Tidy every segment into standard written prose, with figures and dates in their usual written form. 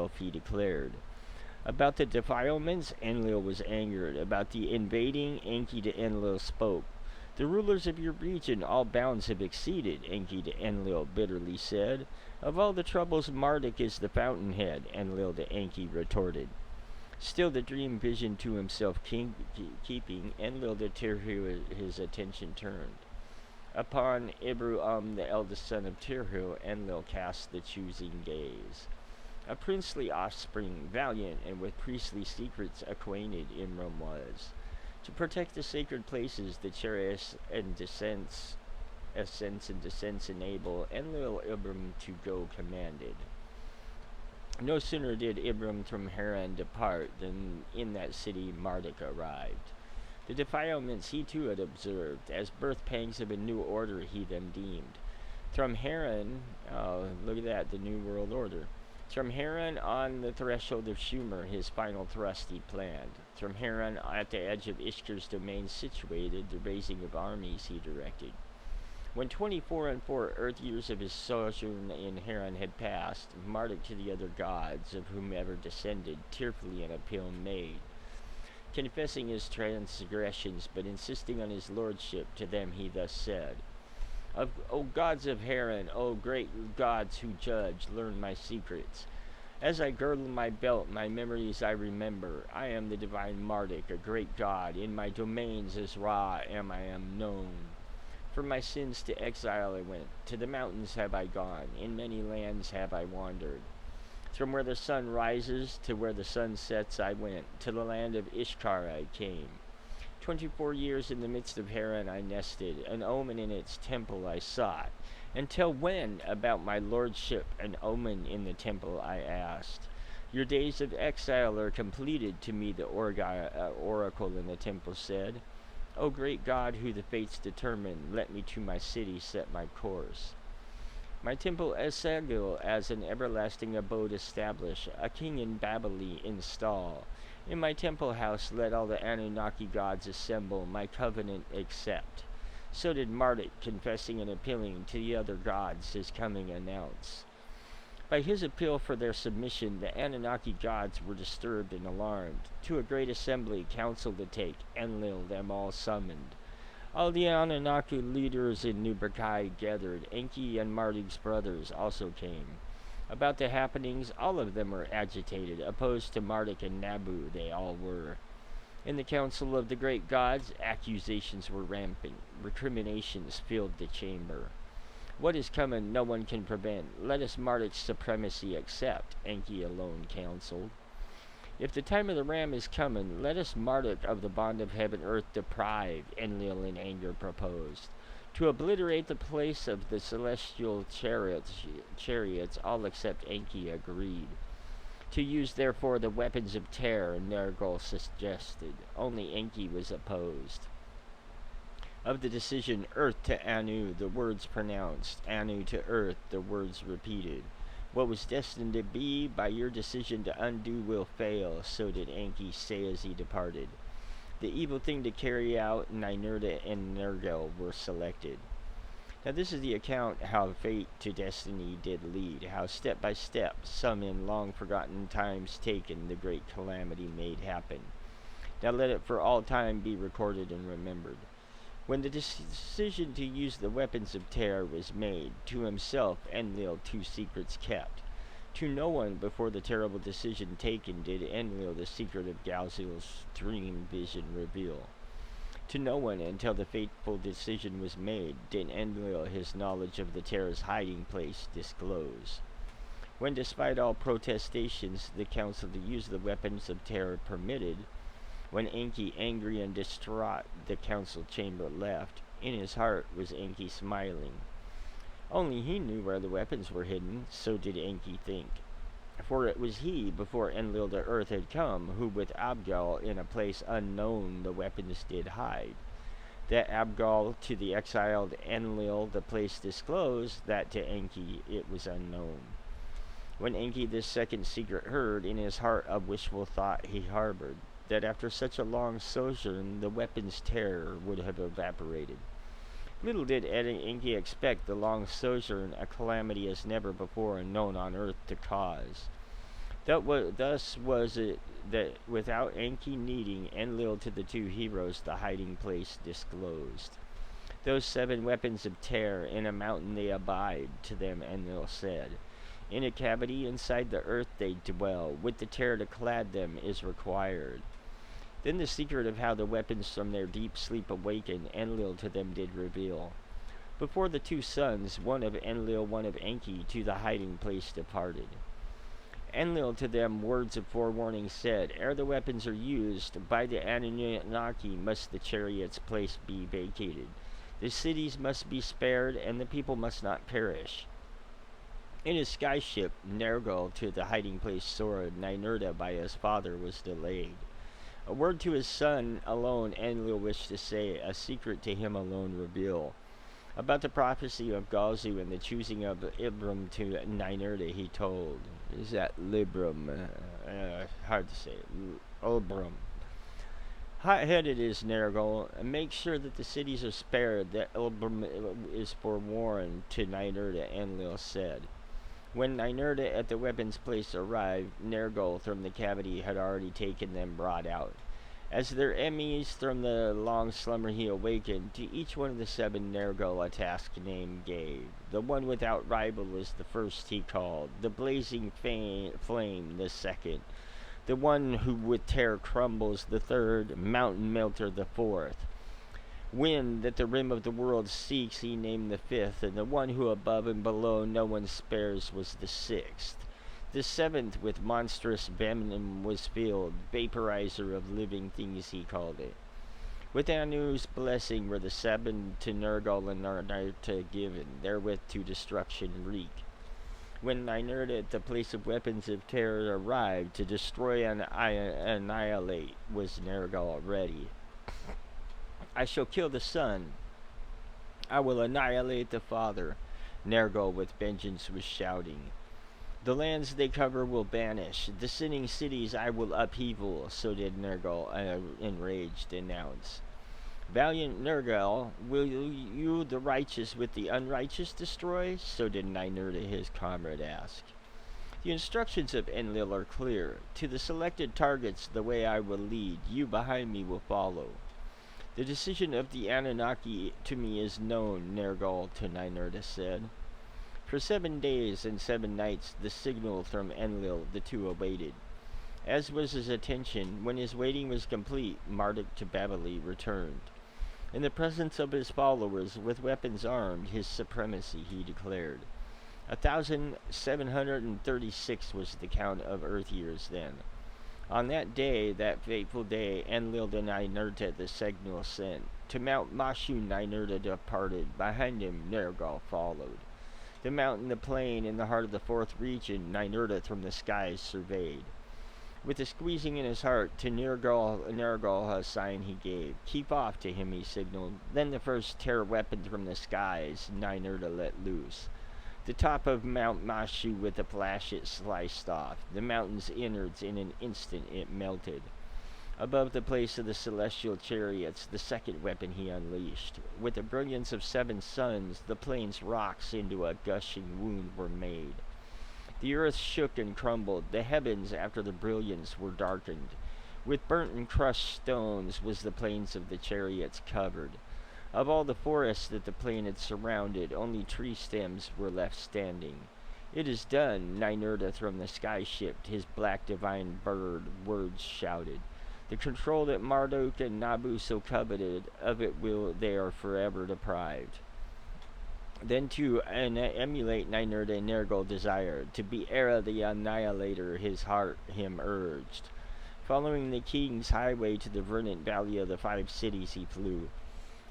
himself, he declared. About the defilements, Enlil was angered. About the invading, Enki to Enlil spoke. The rulers of your region all bounds have exceeded, Enki to Enlil bitterly said. Of all the troubles, Marduk is the fountainhead, Enlil to Enki retorted. Still the dream vision to himself keeping, Enlil to Tirhu his attention turned. Upon Ibru the eldest son of Tirhu, Enlil cast the choosing gaze. A princely offspring, valiant and with priestly secrets acquainted, Imram was. To protect the sacred places, the chariots and ascents and descents enable, Enlil Ibram to go commanded. No sooner did Ibram from Haran depart than in that city Marduk arrived. The defilements he too had observed, as birth pangs of a new order he them deemed. From Haran, look at that, the New World Order. From Haran on the threshold of Sumer, his final thrust he planned. From Haran at the edge of Ishkar's domain situated, the raising of armies he directed. When 24 and 4 earth years of his sojourn in Haran had passed, Marduk to the other gods, of whomever descended, tearfully an appeal made. Confessing his transgressions, but insisting on his lordship, to them he thus said, O gods of Haran, O great gods who judge, learn my secrets. As I girdle my belt, my memories I remember. I am the divine Marduk, a great god. In my domains as Ra I am known. For my sins to exile I went, to the mountains have I gone, in many lands have I wandered. From where the sun rises to where the sun sets I went, to the land of Ishkar I came. 24 years in the midst of Haran I nested, an omen in its temple I sought. Until when, about my lordship, an omen in the temple I asked. Your days of exile are completed, to me the oracle in the temple said. O great God, who the fates determine, let me to my city set my course. My temple Esagil as an everlasting abode establish, a king in Babylon install. In my temple house let all the Anunnaki gods assemble, my covenant accept. So did Marduk, confessing and appealing to the other gods, his coming announce. By his appeal for their submission, the Anunnaki gods were disturbed and alarmed. To a great assembly counsel to take, Enlil them all summoned. All the Anunnaki leaders in New Berkai gathered. Enki and Marduk's brothers also came. About the happenings, all of them were agitated. Opposed to Marduk and Nabu, they all were. In the council of the great gods, accusations were rampant. Recriminations filled the chamber. What is coming no one can prevent. Let us Marduk's supremacy accept, Enki alone counseled. If the time of the ram is coming, let us Marduk of the bond of heaven earth deprive, Enlil in anger proposed. To obliterate the place of the celestial chariots all except Enki agreed. To use therefore the weapons of terror, Nergal suggested. Only Enki was opposed. Of the decision, earth to Anu, the words pronounced, Anu to earth, the words repeated. What was destined to be, by your decision to undo will fail, so did Enki say as he departed. The evil thing to carry out, Ninurta and Nergal were selected. Now this is the account how fate to destiny did lead, how step by step, some in long forgotten times taken, the great calamity made happen. Now let it for all time be recorded and remembered. When the decision to use the weapons of terror was made, to himself Enlil 2 secrets kept. To no one before the terrible decision taken did Enlil the secret of Galzil's dream vision reveal. To no one until the fateful decision was made did Enlil his knowledge of the terror's hiding place disclose. When despite all protestations the council to use the weapons of terror permitted, when Enki, angry and distraught, the council chamber left, in his heart was Enki smiling. Only he knew where the weapons were hidden, so did Enki think. For it was he, before Enlil to earth had come, who with Abgal in a place unknown the weapons did hide. That Abgal to the exiled Enlil the place disclosed, that to Enki it was unknown. When Enki this second secret heard, in his heart a wishful thought he harbored, that after such a long sojourn the weapon's terror would have evaporated. Little did Enki expect the long sojourn a calamity as never before known on earth to cause. Thus was it that without Enki needing Enlil to the two heroes, the hiding place disclosed. Those 7 weapons of terror in a mountain they abide, to them Enlil said. In a cavity inside the earth they dwell, with the terror to clad them is required. Then the secret of how the weapons from their deep sleep awaken, Enlil to them did reveal. Before the 2 sons, one of Enlil, one of Enki, to the hiding place departed. Enlil to them words of forewarning said, ere the weapons are used, by the Anunnaki must the chariot's place be vacated. The cities must be spared, and the people must not perish. In his skyship, Nergal to the hiding place soared, Ninurta by his father was delayed. A word to his son alone Enlil wished to say, a secret to him alone reveal. About the prophecy of Gazu and the choosing of Ibram to Ninurta he told. Is that Libram? Hard to say. Obram. Hot-headed is Nergal, and make sure that the cities are spared, that Ilbrim is forewarned, to Ninurta, Enlil said. When Ninurta at the weapon's place arrived, Nergal from the cavity had already taken them brought out. As their enemies from the long slumber he awakened, to each one of the 7 Nergal a task name gave. The one without rival was the first he called, the blazing flame the second, the one who with terror crumbles the third, mountain melter the fourth. Wind that the rim of the world seeks he named the 5th, and the one who above and below no one spares was the 6th. The 7th with monstrous venom was filled, vaporizer of living things he called it. With Anu's blessing were the 7 to Nergal and Ninurta given, therewith to destruction wreak. When Ninurta at the place of weapons of terror arrived, to destroy and annihilate was Nergal ready. I shall kill the son. I will annihilate the father, Nergal with vengeance was shouting. The lands they cover will banish, the sinning cities I will upheaval, so did Nergal enraged announce. Valiant Nergal, will you the righteous with the unrighteous destroy? So did Ninurta his comrade ask. The instructions of Enlil are clear. To the selected targets the way I will lead, you behind me will follow. The decision of the Anunnaki to me is known, Nergal to Ninurta said. For 7 days and 7 nights the signal from Enlil the 2 awaited. As was his attention, when his waiting was complete, Marduk to Babylon returned. In the presence of his followers, with weapons armed, his supremacy he declared. 1,736 was the count of Earth years then. On that day, that fateful day, Enlil to Ninurta the signal sent. To Mount Mashu Ninurta departed, behind him Nergal followed. The mountain, the plain, in the heart of the 4th region, Ninurta from the skies surveyed. With a squeezing in his heart, to Nergal a sign he gave. Keep off, to him he signaled. Then the first terror weapon from the skies, Ninurta let loose. The top of Mount Mashu with a flash it sliced off. The mountain's innards in an instant it melted. Above the place of the celestial chariots, the second weapon he unleashed. With the brilliance of 7 suns, the plain's rocks into a gushing wound were made. The earth shook and crumbled. The heavens, after the brilliance, were darkened. With burnt and crushed stones was the plains of the chariots covered. Of all the forests that the plain had surrounded, only tree stems were left standing. It is done, Ninurta from the sky shipped, his black divine bird words shouted. The control that Marduk and Nabu so coveted, of it will they are forever deprived. Then to emulate Ninurta Nergal desired, to be Era the Annihilator his heart him urged. Following the king's highway to the verdant valley of the 5 cities he flew.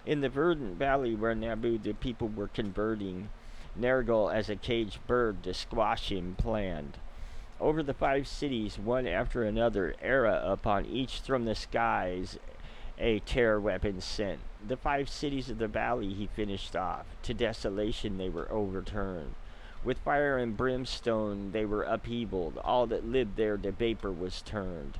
In the verdant valley where Nabu the people were converting, Nergal as a caged bird to squash him planned. Over the 5 cities, one after another, Era upon each from the skies a terror weapon sent. The 5 cities of the valley he finished off. To desolation they were overturned. With fire and brimstone they were upheavaled. All that lived there to vapor was turned.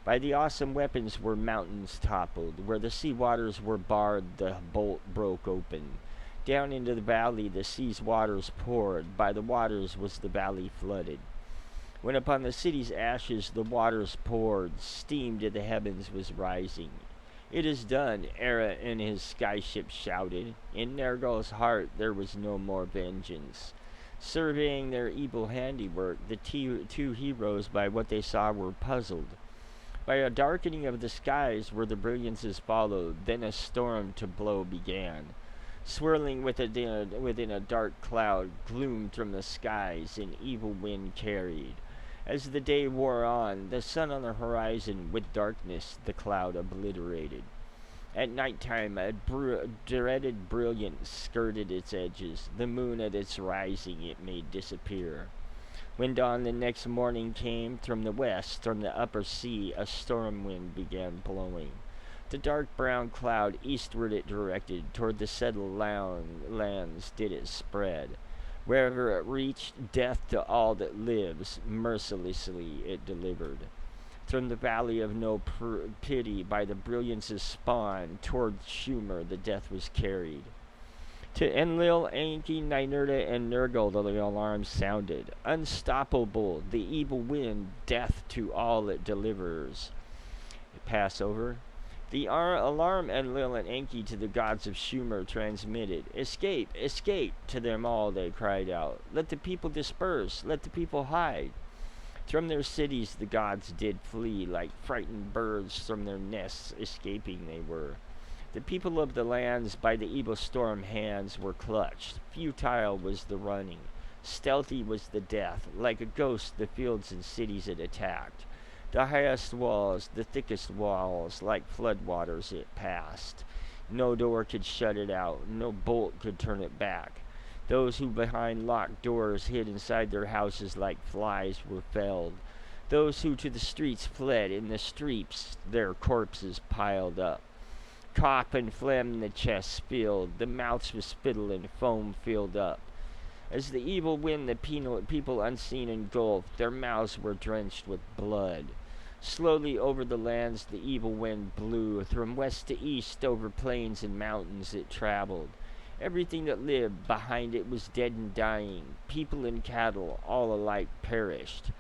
By the awesome weapons were mountains toppled. Where the sea waters were barred, the bolt broke open. Down into the valley the sea's waters poured. By the waters was the valley flooded. When upon the city's ashes the waters poured, steam to the heavens was rising. It is done, Era in his skyship shouted. In Nergal's heart there was no more vengeance. Surveying their evil handiwork, the two heroes by what they saw were puzzled. By a darkening of the skies where the brilliances followed, then a storm to blow began. Swirling within a dark cloud, gloomed from the skies, an evil wind carried. As the day wore on, the sun on the horizon with darkness the cloud obliterated. At night time a dreaded brilliance skirted its edges. The moon at its rising it made disappear. When dawn the next morning came, from the west, from the upper sea, a storm wind began blowing. The dark brown cloud eastward it directed, toward the settled lands did it spread. Wherever it reached, death to all that lives, mercilessly it delivered. From the valley of no pity, by the brilliance's spawn, toward Sumer the death was carried. To Enlil, Enki, Nynerda, and Nergal the alarm sounded. Unstoppable, the evil wind, death to all it delivers. Passover. The alarm Enlil and Enki to the gods of Sumer transmitted. Escape, escape! To them all they cried out. Let the people disperse, let the people hide. From their cities the gods did flee, like frightened birds from their nests escaping they were. The people of the lands by the evil storm hands were clutched. Futile was the running. Stealthy was the death. Like a ghost the fields and cities it attacked. The highest walls, the thickest walls, like floodwaters it passed. No door could shut it out. No bolt could turn it back. Those who behind locked doors hid inside their houses like flies were felled. Those who to the streets fled, in the streets their corpses piled up. Cough and phlegm the chests filled, the mouths with spittle and foam filled up. As the evil wind the people unseen engulfed, their mouths were drenched with blood. Slowly over the lands the evil wind blew, from west to east over plains and mountains it traveled. Everything that lived behind it was dead and dying. People and cattle all alike perished.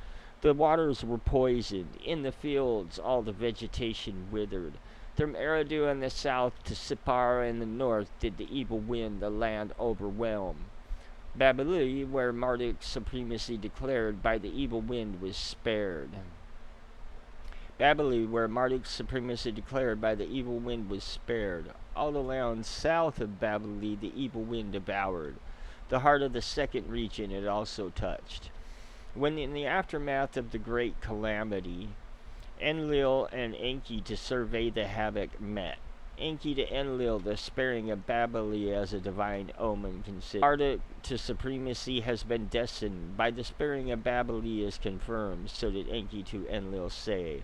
The waters were poisoned. In the fields all the vegetation withered. From Eridu in the south to Sippar in the north did the evil wind the land overwhelm. Babylon, where Marduk's supremacy declared by the evil wind, was spared. Babylon, where Marduk's supremacy declared by the evil wind, was spared. All the lands south of Babylon the evil wind devoured. The heart of the second region it also touched. When in the aftermath of the great calamity, Enlil and Enki to survey the havoc met. Enki to Enlil the sparing of Babylon as a divine omen considered. Marduk to supremacy has been destined. By the sparing of Babylon is confirmed. So did Enki to Enlil say.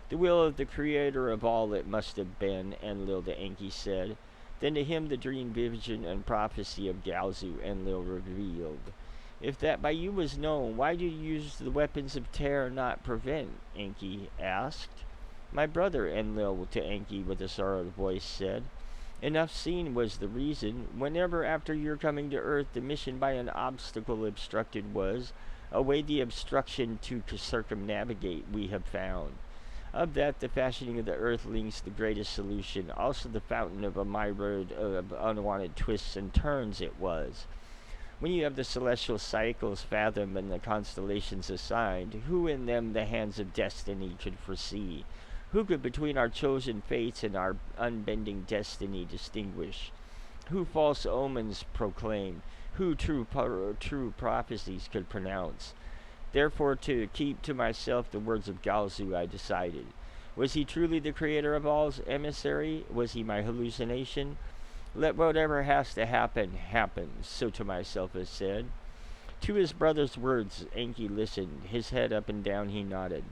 The will of the creator of all it must have been, Enlil to Enki said. Then to him the dream, vision, and prophecy of Galzu Enlil revealed. If that by you was known, why do you use the weapons of terror not prevent? Enki asked. My brother, Enlil to Enki with a sorrowed voice said. Enough seen was the reason. Whenever after your coming to earth the mission by an obstacle obstructed was, away the obstruction to circumnavigate we have found. Of that the fashioning of the earthlings the greatest solution, also the fountain of a myriad of unwanted twists and turns it was. When you have the celestial cycles fathomed and the constellations assigned, who in them the hands of destiny could foresee? Who could between our chosen fates and our unbending destiny distinguish? Who false omens proclaim? Who true prophecies could pronounce? Therefore to keep to myself the words of Galzu I decided. Was he truly the creator of all's emissary? Was he my hallucination? Let whatever has to happen, happen, so to myself I said. To his brother's words Enki listened, his head up and down he nodded.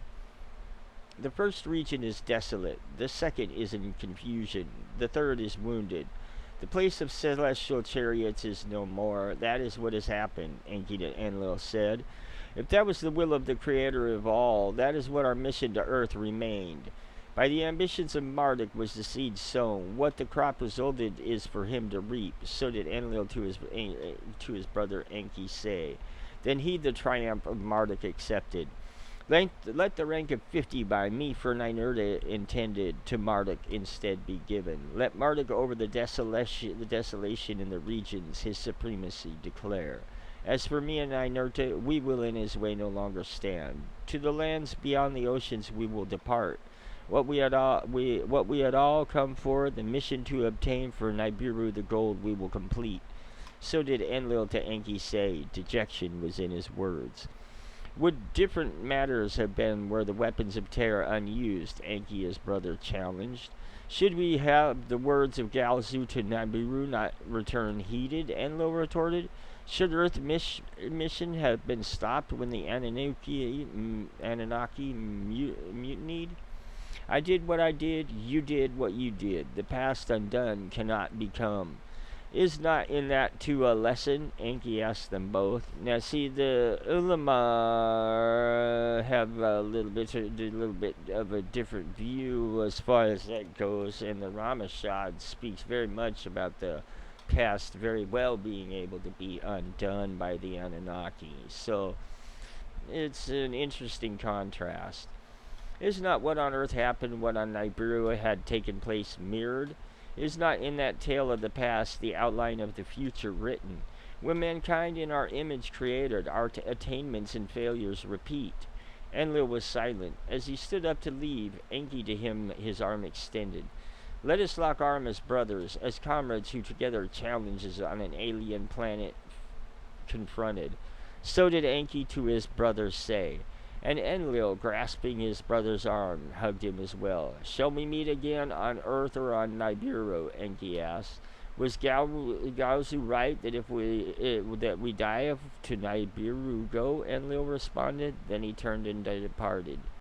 The first region is desolate, the second is in confusion, the third is wounded. The place of celestial chariots is no more, that is what has happened, Enki to Enlil said. If that was the will of the creator of all, that is what our mission to earth remained. By the ambitions of Marduk was the seed sown. What the crop resulted is for him to reap. So did Enlil to his brother Enki say. Then he the triumph of Marduk accepted. Let the rank of 50 by me for Ninurta intended to Marduk instead be given. Let Marduk over the desolation in the regions his supremacy declare. As for me and Ninurta, we will in his way no longer stand. To the lands beyond the oceans we will depart. What we had all come for, the mission to obtain for Nibiru the gold we will complete. So did Enlil to Enki say. Dejection was in his words. Would different matters have been were the weapons of terror unused? Enki his brother challenged. Should we have the words of Galzu to Nibiru not return heeded? Enlil retorted. Should Earth's mission have been stopped when the Anunnaki mutinied? I did what I did, you did what you did. The past undone cannot become. Is not in that too a lesson? Enki asked them both. Now, see, the ulama have a little bit of a different view as far as that goes, and the Ramashad speaks very much about the past very well being able to be undone by the Anunnaki. So, it's an interesting contrast. Is not what on earth happened, what on Nibiru had taken place mirrored? Is not in that tale of the past the outline of the future written? When mankind in our image created, our attainments and failures repeat. Enlil was silent. As he stood up to leave, Enki to him his arm extended. Let us lock arm as brothers, as comrades who together challenges on an alien planet confronted. So did Enki to his brother say. And Enlil, grasping his brother's arm, hugged him as well. Shall we meet again on Earth or on Nibiru? Enki asked. Was Galzu right that if we die to Nibiru go? Enlil responded. Then he turned and departed.